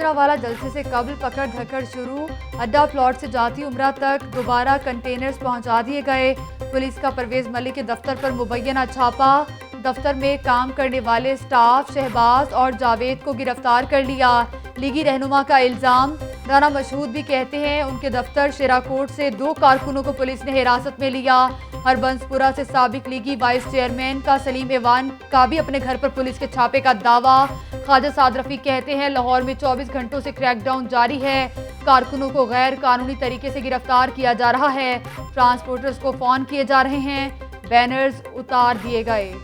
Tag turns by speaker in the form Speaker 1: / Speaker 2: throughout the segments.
Speaker 1: गुजरांवाला जलसे से कबल पकड़ धकड़ शुरू। अड्डा प्लॉट से जाती उम्रा तक दोबारा कंटेनर्स पहुंचा दिए गए। पुलिस का परवेज मलिक के दफ्तर पर मुबैना छापा। दफ्तर में काम करने वाले स्टाफ शहबाज और जावेद को गिरफ्तार कर लिया। लीगी रहनुमा का इल्जाम। राना मशहूद भी कहते हैं उनके दफ्तर शेराकोट से 2 कारकुनों को पुलिस ने हिरासत में लिया। हरबंसपुरा से साबिक लीगी वाइस चेयरमैन का सलीम एवान का भी अपने घर पर पुलिस के छापे का दावा। ख्वाजा साद रफीक कहते हैं लाहौर में 24 घंटों से क्रैकडाउन जारी है। कारकुनों को गैर कानूनी तरीके से गिरफ्तार किया जा रहा है। ट्रांसपोर्टर्स को फोन किए जा रहे हैं। बैनर्स उतार दिए गए।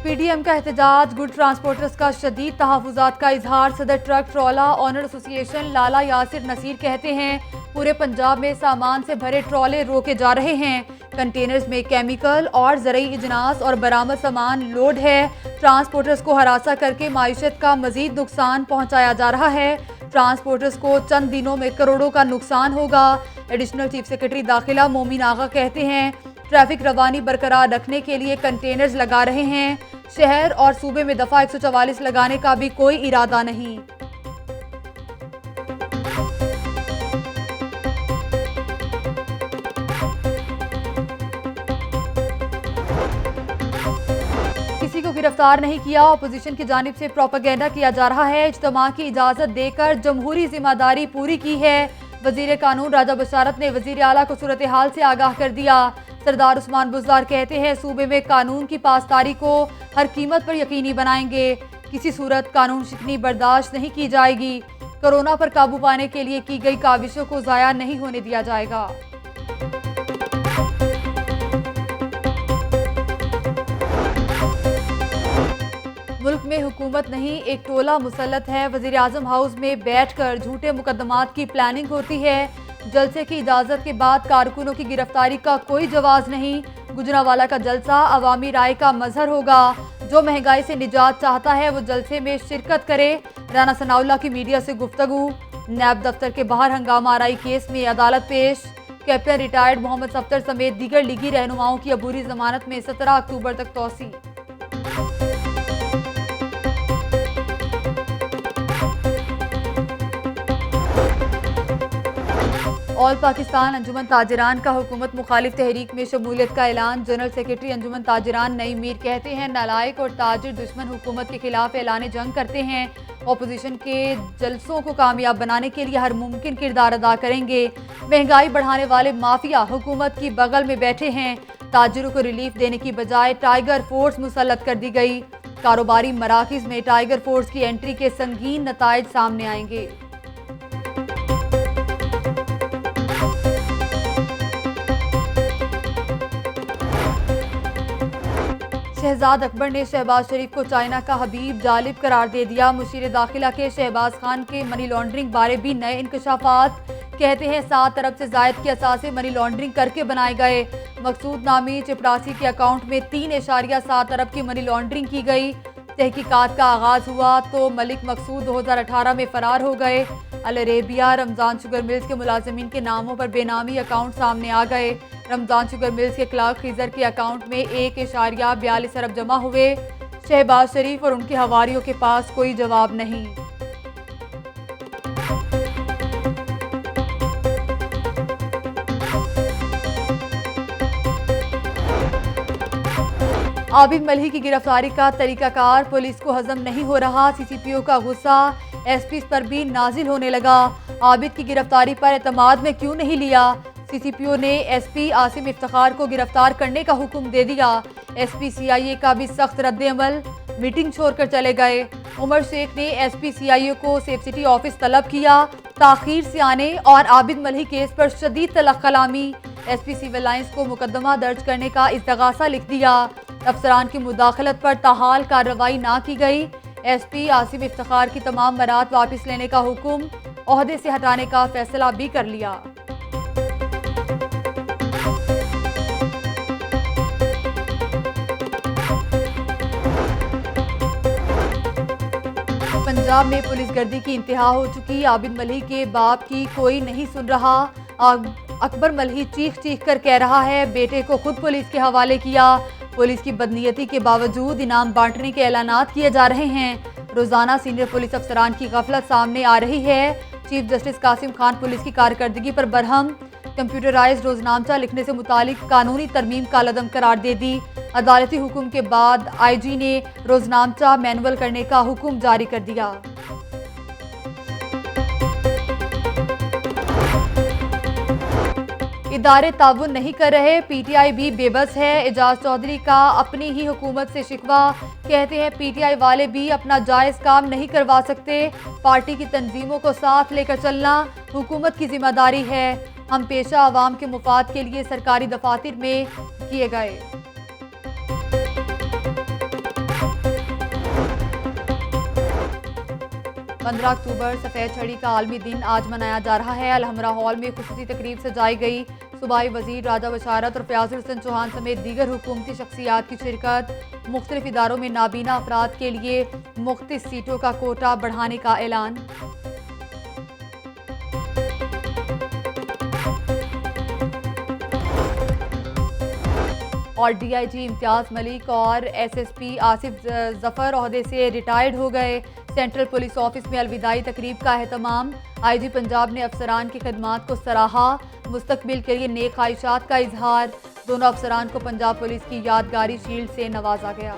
Speaker 1: पीडीएम का एहतजाज। गुड ट्रांसपोर्टर्स का शदीद तहफ़्फ़ुज़ात का इजहार। सदर ट्रक ट्रॉला ऑनर एसोसिएशन लाला यासिर नसीर कहते हैं पूरे पंजाब में सामान से भरे ट्रॉले रोके जा रहे हैं। कंटेनर्स में केमिकल और ज़रूरी इजनास और बरामद सामान लोड है। ट्रांसपोर्टर्स को हरासा करके माइशत का मजीद नुकसान पहुंचाया जा रहा है। ट्रांसपोर्टर्स को चंद दिनों में करोड़ों का नुकसान होगा। एडिशनल चीफ सेक्रेटरी दाखिला मोमिन आगा कहते हैं ट्रैफिक रवानी बरकरार रखने के लिए कंटेनर्स लगा रहे हैं। शहर और सूबे में दफा 144 लगाने का भी कोई इरादा नहीं। किसी को गिरफ्तार नहीं किया। अपोजिशन की जानिब से प्रोपेगेंडा किया जा रहा है। इज्तिमा की इजाजत देकर जमहूरी जिम्मेदारी पूरी की है। वजीर कानून राजा बशारत ने वजीर आला को सूरत हाल से आगाह कर दिया। सरदार उस्मान बुज़दार कहते हैं सूबे में कानून की पासदारी को हर कीमत पर यकीनी बनाएंगे। किसी सूरत कानून शिकनी बर्दाश्त नहीं की जाएगी। कोरोना पर काबू पाने के लिए की गई काविशों को ज़ाया नहीं होने दिया जाएगा। मुल्क में हुकूमत नहीं एक टोला मुसल्लत है। वज़ीर आज़म हाउस में बैठकर झूठे मुकदमात की प्लानिंग होती है। जलसे की इजाज़त के बाद कारकुनों की गिरफ्तारी का कोई जवाब नहीं। गुजरांवाला का जलसा अवामी राय का मजहर होगा। जो महंगाई से निजात चाहता है वो जलसे में शिरकत करे। राना सनाउल्लाह की मीडिया से गुफ्तगू। नैब दफ्तर के बाहर हंगामा आराई केस में अदालत पेश। कैप्टन रिटायर्ड मोहम्मद सफ्तर समेत दीगर लीगी रहनुमाओं की अबूरी जमानत में 17 अक्टूबर तक तौसी। ऑल पाकिस्तान अंजुमन ताजिरान का हुकूमत मुखालिफ तहरीक में शमूलियत का ऐलान। जनरल सेक्रेटरी अंजुमन ताजिरान नईम मीर कहते हैं नालायक और ताजिर दुश्मन हुकूमत के खिलाफ ऐलान जंग करते हैं। अपोजिशन के जलसों को कामयाब बनाने के लिए हर मुमकिन किरदार अदा करेंगे। महंगाई बढ़ाने वाले माफिया हुकूमत की बगल में बैठे हैं। ताजिरों को रिलीफ देने की बजाय टाइगर फोर्स मुसल्लत कर दी गई। कारोबारी मराकिज में टाइगर फोर्स की एंट्री के संगीन नताइज सामने आएंगे। शहजाद अकबर ने शहबाज शरीफ को चाइना का हबीब जालिब करार दे दिया। मुशीर दाखिला के शहबाज खान के मनी लॉन्ड्रिंग बारे भी नए इंकशाफात। कहते हैं 7 अरब से जायद के असासे मनी लॉन्ड्रिंग करके बनाए गए। मकसूद नामी चपरासी के अकाउंट में 3.7 अरब की मनी लॉन्ड्रिंग की गई। तहकीकात का आगाज हुआ तो मलिक मकसूद 2018 में फरार हो गए। अल अरेबिया रमजान शुगर मिल्स के मुलाजिमीन के नामों पर बेनामी अकाउंट सामने आ गए। रमजान शुगर मिल्स के क्लार्क खीजर के अकाउंट में 1.42 अरब जमा हुए। शहबाज शरीफ और उनके हवारियों के पास कोई जवाब नहीं। आबिद मलिक की गिरफ्तारी का तरीकाकार पुलिस को हजम नहीं हो रहा। सीसीपीओ का गुस्सा एसपी पर भी नाजिल होने लगा। आबिद की गिरफ्तारी पर एतमाद में क्यों नहीं लिया। सीसीपीओ ने एसपी आसिम इफ्तिखार को गिरफ्तार करने का हुक्म दे दिया। एसपी सीआईए का भी सख्त रद्द-ए-अमल। मीटिंग छोड़कर चले गए। उमर शेख ने एसपी सीआईए को सेफ सिटी ऑफिस तलब किया। ताखीर से आने और आबिद मलिक केस पर शदीद तलख कलामी। एसपी सिविल लाइंस को मुकदमा दर्ज करने का इस्तगासा लिख दिया। अफसरान की मुदाखलत पर ताहाल कार्रवाई ना की गई। एसपी आसिम इफ्तिखार की तमाम बरात वापस लेने का हुक्म। ओहदे से हटाने का फैसला भी कर लिया। पंजाब में पुलिस गर्दी की इंतहा हो चुकी। आबिद मलिक के बाप की कोई नहीं सुन रहा। अकबर मल्ही चीख चीख कर कह रहा है बेटे को खुद पुलिस के हवाले किया। पुलिस की बदनीयती के बावजूद इनाम बांटने के ऐलानात किए जा रहे हैं। रोजाना सीनियर पुलिस अफसरान की गफलत सामने आ रही है। Chief justice Qasim Khan police की कारकर्दगी पर बरहम। कंप्यूटराइज्ड रोजनामचा लिखने से मुतालिक कानूनी तरमीम कालअदम करार दे दी। अदालती हुक्म के बाद आईजी ने रोजनामचा मैनुअल करने का हुक्म जारी कर दिया। इदारे ताउन नहीं कर रहे, पीटीआई भी बेबस है। एजाज चौधरी का अपनी ही हुकूमत से शिकवा। कहते हैं पीटीआई वाले भी अपना जायज काम नहीं करवा सकते। पार्टी की तंजीमों को साथ लेकर चलना हुकूमत की जिम्मेदारी है। हम पेशा आवाम के मुफाद के लिए सरकारी दफातर में किए गए। पंद्रह अक्टूबर सफ़ेद छड़ी का आलमी दिन आज मनाया जा रहा है। अलहमरा हॉल में खुसूसी तकरीब सजाई गई। सूबाई वजीर राजा बशारत और फयाजुल हसन चौहान समेत दीगर हुकूमती शख्सियात की शिरकत। मुख्तलिफ इदारों में नाबीना अफराद के लिए मुख्तलिफ सीटों का कोटा बढ़ाने का ऐलान। और डीआईजी इम्तियाज मलिक और एसएसपी आसिफ जफर ओहदे से रिटायर्ड हो गए। सेंट्रल पुलिस ऑफिस में अलविदाई तकरीब का एहतमाम। आईजी पंजाब ने अफसरान की खिदमात को सराहा। मुस्तकबिल के लिए नेक ख्वाहिशात का इजहार। दोनों अफसरान को पंजाब पुलिस की यादगारी शील्ड से नवाजा गया।